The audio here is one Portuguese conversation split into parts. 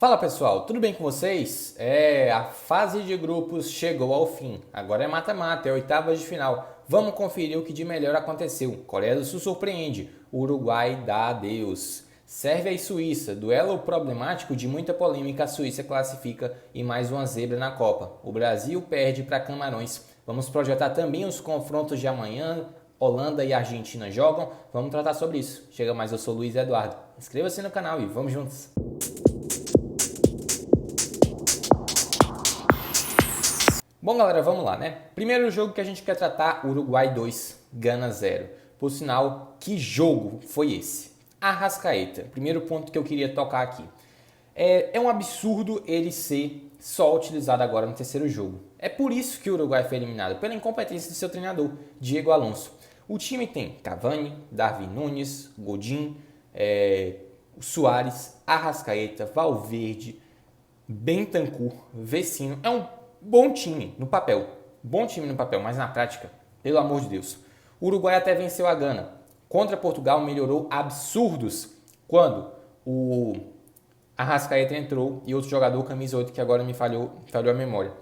Fala pessoal, tudo bem com vocês? A fase de grupos chegou ao fim. Agora é mata-mata, é oitavas de final. Vamos conferir o que de melhor aconteceu. Coreia do Sul surpreende, Uruguai dá adeus. Sérvia e Suíça, duelo problemático de muita polêmica. A Suíça classifica e mais uma zebra na Copa. O Brasil perde para Camarões. Vamos projetar também os confrontos de amanhã. Holanda e Argentina jogam. Vamos tratar sobre isso. Chega mais, eu sou Luiz Eduardo. Inscreva-se no canal e vamos juntos. Bom, galera, vamos lá, né? Primeiro jogo que a gente quer tratar, Uruguai 2, Gana 0. Por sinal, que jogo foi esse? Arrascaeta, primeiro ponto que eu queria tocar aqui. É um absurdo ele ser só utilizado agora no terceiro jogo. É por isso que o Uruguai foi eliminado, pela incompetência do seu treinador, Diego Alonso. O time tem Cavani, Darwin Núñez, Godin, Suárez, Arrascaeta, Valverde, Bentancur, Vecino. É um bom time no papel. Bom time no papel, mas na prática, pelo amor de Deus. O Uruguai até venceu a Gana. Contra Portugal melhorou absurdos quando o Arrascaeta entrou e outro jogador, camisa 8, que agora me falhou a memória.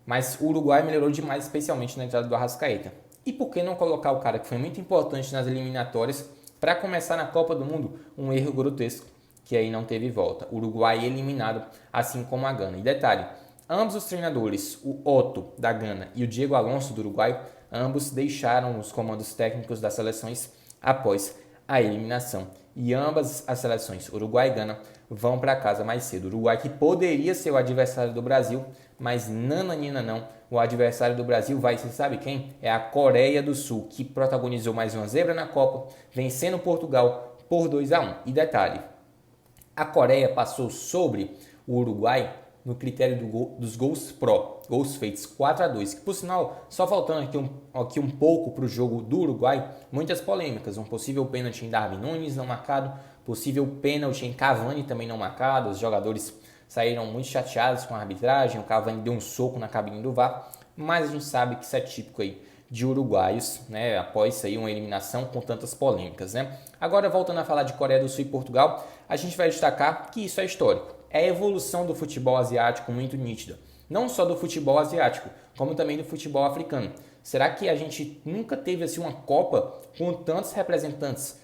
Mas o Uruguai melhorou demais, especialmente na entrada do Arrascaeta. E por que não colocar o cara que foi muito importante nas eliminatórias para começar na Copa do Mundo? Um erro grotesco que aí não teve volta. O Uruguai eliminado, assim como a Gana. E detalhe, ambos os treinadores, o Otto da Gana e o Diego Alonso do Uruguai, ambos deixaram os comandos técnicos das seleções após a eliminação. E ambas as seleções, Uruguai e Gana, vão para casa mais cedo. O Uruguai que poderia ser o adversário do Brasil, mas nananina não. O adversário do Brasil vai, você sabe quem? É a Coreia do Sul, que protagonizou mais uma zebra na Copa, vencendo Portugal por 2-1. E detalhe, a Coreia passou sobre o Uruguai no critério dos gols pró, gols feitos 4-2, que por sinal, só faltando aqui um pouco para o jogo do Uruguai, muitas polêmicas, um possível pênalti em Darwin Núñez não marcado, possível pênalti em Cavani também não marcado, os jogadores saíram muito chateados com a arbitragem, o Cavani deu um soco na cabine do VAR, mas a gente sabe que isso é típico aí de uruguaios, né, após aí uma eliminação com tantas polêmicas, né? Agora, voltando a falar de Coreia do Sul e Portugal, a gente vai destacar que isso é histórico. É a evolução do futebol asiático muito nítida. Não só do futebol asiático, como também do futebol africano. Será que a gente nunca teve assim uma Copa com tantos representantes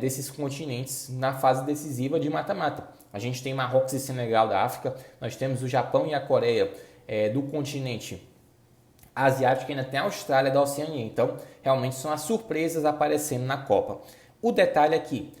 desses continentes na fase decisiva de mata-mata? A gente tem Marrocos e Senegal da África, nós temos o Japão e a Coreia do continente asiático, e ainda tem a Austrália da Oceania. Então, realmente são as surpresas aparecendo na Copa. O detalhe aqui,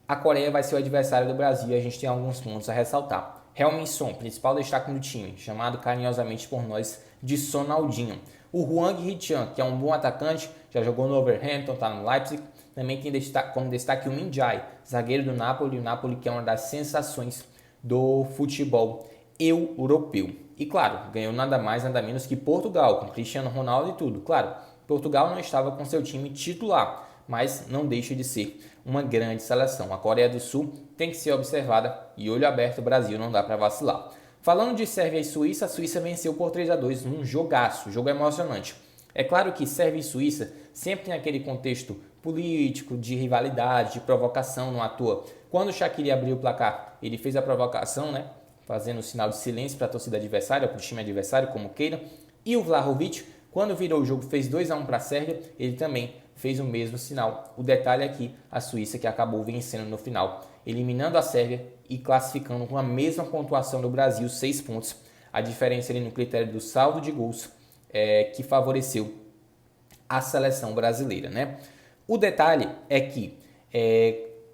a Coreia vai ser o adversário do Brasil e a gente tem alguns pontos a ressaltar. Heung-min Son, principal destaque do time, chamado carinhosamente por nós de Sonaldinho. O Hwang Hee-chan, que é um bom atacante, já jogou no Wolverhampton, está no Leipzig. Também tem como destaque o Min Jae, zagueiro do Napoli, o Napoli que é uma das sensações do futebol europeu. E claro, ganhou nada mais, nada menos que Portugal, com Cristiano Ronaldo e tudo. Claro, Portugal não estava com seu time titular, mas não deixa de ser uma grande seleção. A Coreia do Sul tem que ser observada e olho aberto, o Brasil não dá para vacilar. Falando de Sérvia e Suíça, a Suíça venceu por 3-2 num jogaço, jogo emocionante. É claro que Sérvia e Suíça sempre tem aquele contexto político, de rivalidade, de provocação, não à toa. Quando o Shaqiri abriu o placar, ele fez a provocação, né? Fazendo o sinal de silêncio para a torcida adversária, para o time adversário, como queira. E o Vlahovic, quando virou o jogo, fez 2-1 para a Sérvia, ele também fez o mesmo sinal. O detalhe aqui, a Suíça que acabou vencendo no final, eliminando a Sérvia e classificando com a mesma pontuação do Brasil, 6 pontos. A diferença ali no critério do saldo de gols que favoreceu a seleção brasileira, né? O detalhe é que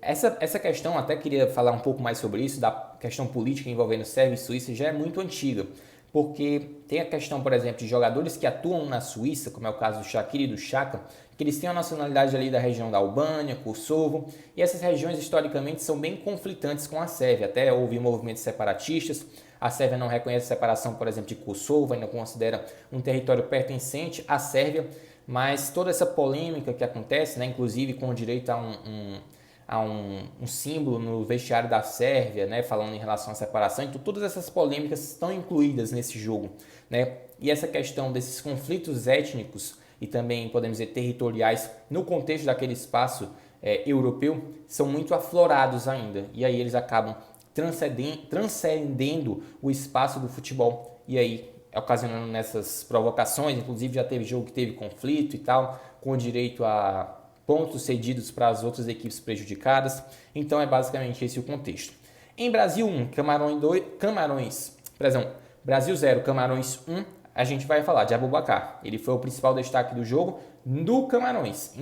essa questão, até queria falar um pouco mais sobre isso, da questão política envolvendo Sérvia e Suíça, já é muito antiga. Porque tem a questão, por exemplo, de jogadores que atuam na Suíça, como é o caso do Shaqiri e do Xhaka, que eles têm a nacionalidade ali da região da Albânia, Kosovo, e essas regiões historicamente são bem conflitantes com a Sérvia. Até houve movimentos separatistas, a Sérvia não reconhece a separação, por exemplo, de Kosovo, ainda considera um território pertencente à Sérvia, mas toda essa polêmica que acontece, né, inclusive com direito a um símbolo no vestiário da Sérvia, né, falando em relação à separação. Então, todas essas polêmicas estão incluídas nesse jogo, né? E essa questão desses conflitos étnicos e também, podemos dizer, territoriais no contexto daquele espaço europeu são muito aflorados ainda. E aí eles acabam transcendendo o espaço do futebol e aí ocasionando nessas provocações. Inclusive já teve jogo que teve conflito e tal, com direito a pontos cedidos para as outras equipes prejudicadas. Então é basicamente esse o contexto. Em Brasil 1, Brasil 0, Camarões 1, a gente vai falar de Aboubakar. Ele foi o principal destaque do jogo em Camarões.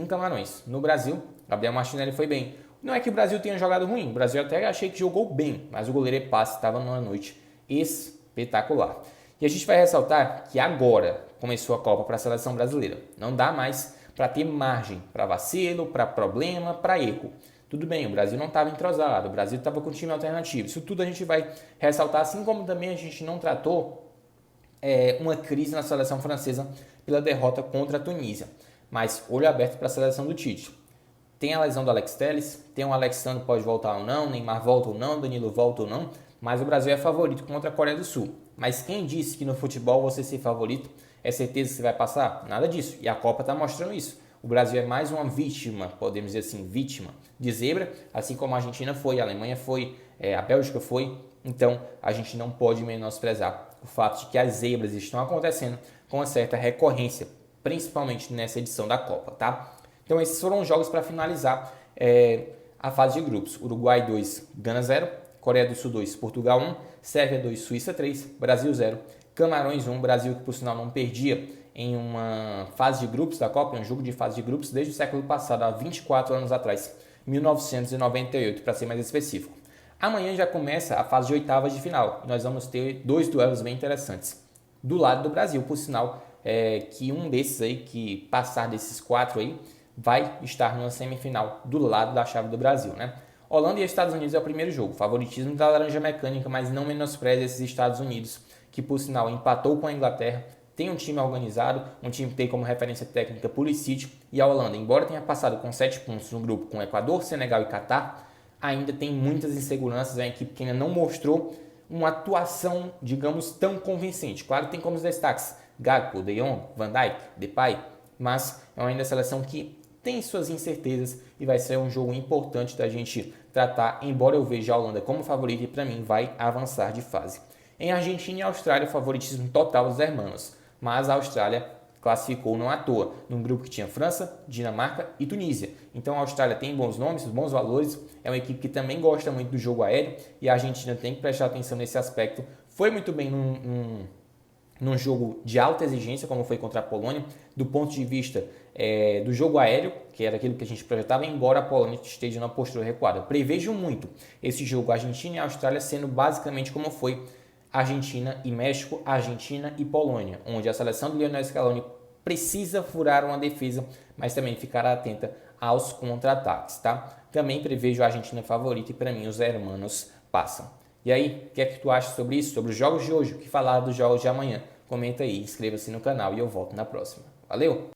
No Brasil, Gabriel Martinelli foi bem. Não é que o Brasil tenha jogado ruim, o Brasil até achei que jogou bem, mas o goleiro Epasse estava numa noite espetacular. E a gente vai ressaltar que agora começou a Copa para a seleção brasileira. Não dá mais para ter margem para vacilo, para problema, para erro. Tudo bem, o Brasil não estava entrosado, o Brasil estava com time alternativo. Isso tudo a gente vai ressaltar, assim como também a gente não tratou uma crise na seleção francesa pela derrota contra a Tunísia. Mas olho aberto para a seleção do Tite. Tem a lesão do Alex Telles, tem o Alexandre pode voltar ou não, Neymar volta ou não, Danilo volta ou não, mas o Brasil é favorito contra a Coreia do Sul. Mas quem disse que no futebol você ser favorito é certeza que você vai passar? Nada disso. E a Copa está mostrando isso. O Brasil é mais uma vítima, podemos dizer assim, vítima de zebra, assim como a Argentina foi, a Alemanha foi, a Bélgica foi. Então a gente não pode menosprezar o fato de que as zebras estão acontecendo com uma certa recorrência, principalmente nessa edição da Copa, tá? Então esses foram os jogos para finalizar a fase de grupos. Uruguai 2, Gana 0, Coreia do Sul 2, Portugal 1, Sérvia 2, Suíça 3, Brasil 0, Camarões 1, Brasil que por sinal não perdia em uma fase de grupos da Copa, um jogo de fase de grupos desde o século passado, há 24 anos atrás, 1998 para ser mais específico. Amanhã já começa a fase de oitavas de final. Nós vamos ter 2 duelos bem interessantes. Do lado do Brasil, por sinal, que um desses aí, que passar desses 4 aí, vai estar numa semifinal do lado da chave do Brasil, né? Holanda e Estados Unidos é o primeiro jogo. Favoritismo da laranja mecânica, mas não menospreze esses Estados Unidos, que por sinal empatou com a Inglaterra, tem um time organizado, um time que tem como referência técnica Pulisic, e a Holanda, embora tenha passado com 7 pontos no grupo com Equador, Senegal e Catar, ainda tem muitas inseguranças, é uma equipe que ainda não mostrou uma atuação, digamos, tão convincente. Claro que tem como os destaques Gakpo, De Jong, Van Dijk, Depay, mas é ainda a seleção que tem suas incertezas e vai ser um jogo importante da gente tratar, embora eu veja a Holanda como favorita e para mim vai avançar de fase. Em Argentina e Austrália, favoritismo total dos hermanos, mas a Austrália classificou não à toa, num grupo que tinha França, Dinamarca e Tunísia. Então a Austrália tem bons nomes, bons valores, é uma equipe que também gosta muito do jogo aéreo e a Argentina tem que prestar atenção nesse aspecto. Foi muito bem num jogo de alta exigência, como foi contra a Polônia, do ponto de vista do jogo aéreo, que era aquilo que a gente projetava, embora a Polônia esteja numa postura recuada. Prevejo muito esse jogo Argentina e Austrália sendo basicamente como foi Argentina e México, Argentina e Polônia, onde a seleção do Lionel Scaloni precisa furar uma defesa, mas também ficar atenta aos contra-ataques, tá? Também prevejo a Argentina favorita e para mim os hermanos passam. E aí, o que é que tu acha sobre isso? Sobre os jogos de hoje? O que falar dos jogos de amanhã? Comenta aí, inscreva-se no canal e eu volto na próxima. Valeu!